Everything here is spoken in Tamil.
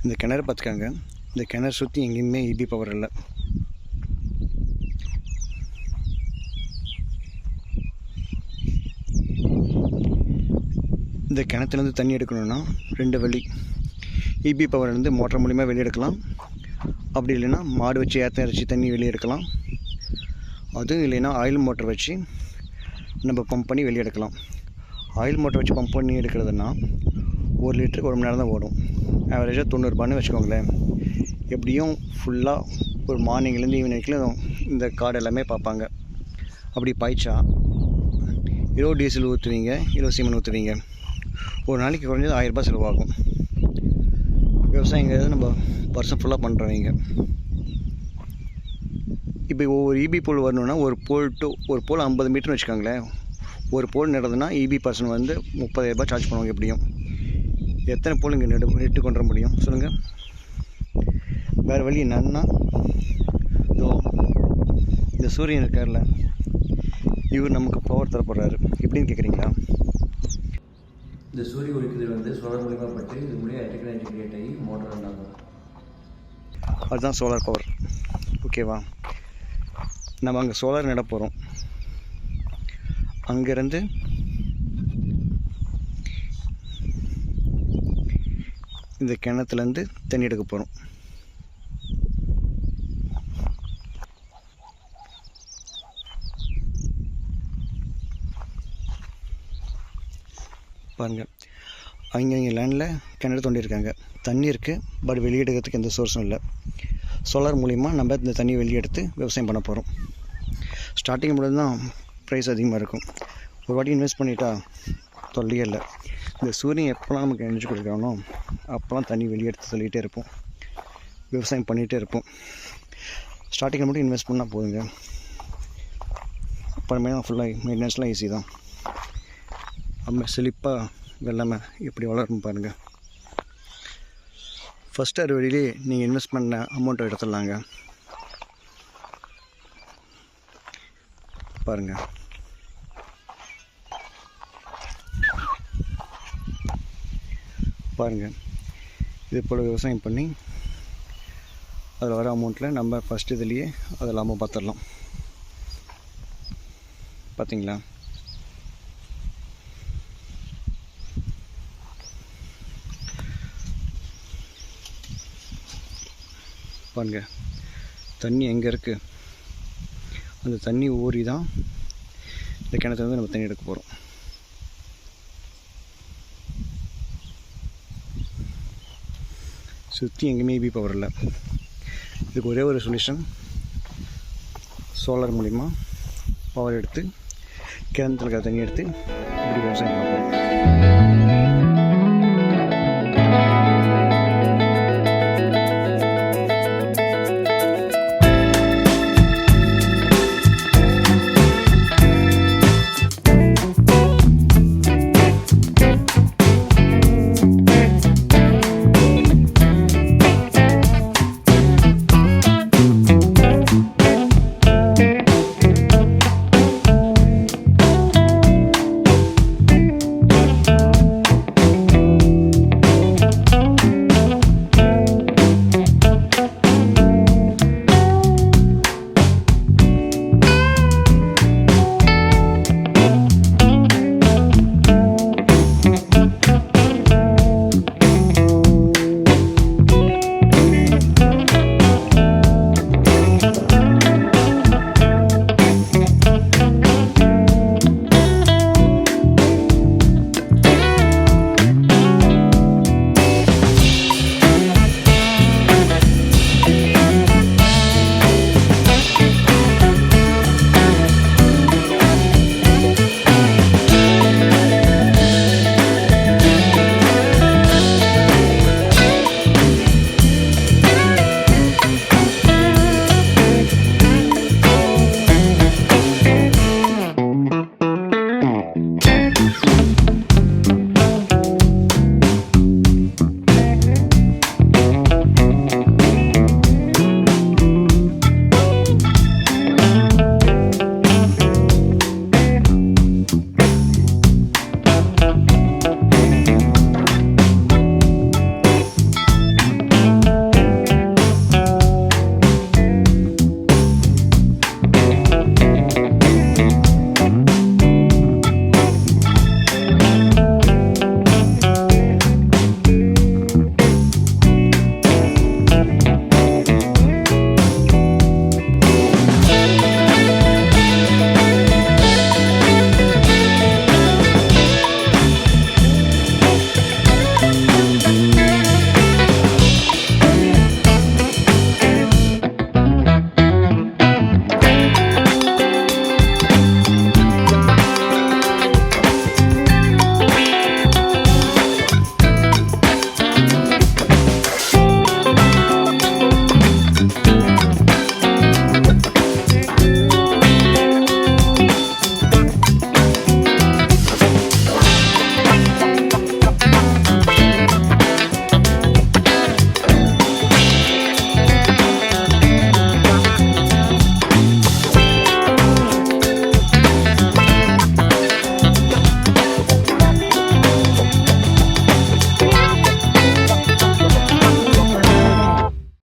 இந்த கிணறு பார்த்துக்காங்க. இந்த கிணறு சுற்றி எங்கேயுமே இபி பவர் இல்லை. இந்த கிணத்துலேருந்து தண்ணி எடுக்கணுன்னா 2 வழி. இபி பவர்லேருந்து மோட்டர் மூலிமா வெளியே எடுக்கலாம். அப்படி இல்லைன்னா மாடு வச்சு ஏற்ற இறைச்சி தண்ணி வெளியே எடுக்கலாம். அதுவும் இல்லைன்னா ஆயில் மோட்டர் வச்சு நம்ம பம்ப் பண்ணி வெளியே எடுக்கலாம். ஆயில் மோட்டர் வச்சு பம்ப் பண்ணி எடுக்கிறதுனா 1 லிட்டருக்கு 1 மணி நேரம் தான் ஓடும். ஆவரேஜாக 90 ரூபான்னு வச்சுக்கோங்களேன். எப்படியும் ஃபுல்லாக ஒரு மார்னிங்லேருந்து ஈவினிங் வரைக்கும் இந்த காடு எல்லாமே பார்ப்பாங்க. அப்படி பாய்ச்சா 20 டீசல் ஊற்றுவீங்க, 20 சீமெண்ட் ஊற்றுவீங்க. ஒரு நாளைக்கு குறைஞ்சது 1000 ரூபாய் செலவாகும். விவசாயங்கிறது நம்ம வருஷம் ஃபுல்லாக பண்ணுறவங்க. இப்போ ஒவ்வொரு இபி போல் வரணுன்னா ஒரு போல் 50 மீட்டர்னு வச்சுக்கோங்களேன். ஒரு போல் நடுறதுன்னா இபி பர்சன் வந்து 30,000 ரூபாய் சார்ஜ் பண்ணுவாங்க. எப்படியும் எத்தனை போல் இங்கே நெட்டு கொண்டு வர முடியும் சொல்லுங்கள்? வேறு வழி என்னன்னா, இந்த சூரியன் இருக்கார்ல, இவர் நமக்கு பவர் தரப்படுறாரு. எப்படின்னு கேட்குறீங்களா? இந்த சூரிய ஒளிக்கதிர் வந்து சோலார் மூலிமா பட்டு இது மூலியம் எலக்ட்ரிக்கல் கிரியேட் ஆகி மோட்டர் ரன் ஆகும். அதுதான் சோலார் பவர். ஓகேவா? நம்ம அங்கே சோலார் நட போகிறோம். அங்கேருந்து இந்த கிணத்துலேருந்து தண்ணி எடுக்க போகிறோம். பாருங்கள், அவங்க லேண்டில் கிணறு தோண்டியிருக்காங்க. தண்ணி இருக்குது, பட் வெளியெடுக்கிறதுக்கு எந்த சோர்ஸும் இல்லை. சோலார் மூலிமா நம்ம இந்த தண்ணியை வெளியெடுத்து விவசாயம் பண்ண போகிறோம். ஸ்டார்டிங் மட்டும் தான் ப்ரைஸ் அதிகமாக இருக்கும். ஒரு வாட்டி இன்வெஸ்ட் பண்ணிட்டா தொல்லையே இல்லை. இந்த சூரியன் எப்போலாம் நமக்கு எனர்ஜி கொடுக்குறானோ அப்போலாம் தண்ணி வெளியெடுத்து சொல்லிகிட்டே இருப்போம், விவசாயம் பண்ணிகிட்டே இருப்போம். ஸ்டார்டிங்கில் மட்டும் இன்வெஸ்ட் பண்ணால் போதுங்க. அப்புறமே ஃபுல்லாக மெயின்டெனன்ஸ்லாம் ஈஸி தான். நம்ம செழிப்பாக வெள்ளாமை எப்படி வளரும் பாருங்கள். ஃபஸ்ட்டு அறுவடையிலே நீங்கள் இன்வெஸ்ட் பண்ண அமௌண்ட்டை எடுத்துடலாங்க. பாருங்கள், இது போல் விவசாயம் பண்ணி அதில் வர அமௌண்ட்டில் நம்ம ஃபஸ்ட்டு இதுலேயே அது இல்லாமல் பார்த்துடலாம். பார்த்தீங்களா? பாருங்க, தண்ணி எங்கே இருக்குது? அந்த தண்ணி ஊறி தான் இந்த கிணத்துலேருந்து நம்ம தண்ணி எடுக்க போகிறோம். சுற்றி எங்கேயுமே இபி பவர் இல்லை. இதுக்கு ஒரே ஒரு சொல்யூஷன், சோலார் மூலிமா பவர் எடுத்து கிணத்துல இருக்கிற தண்ணி எடுத்து இப்படி விவசாயம் பண்ணலாம்.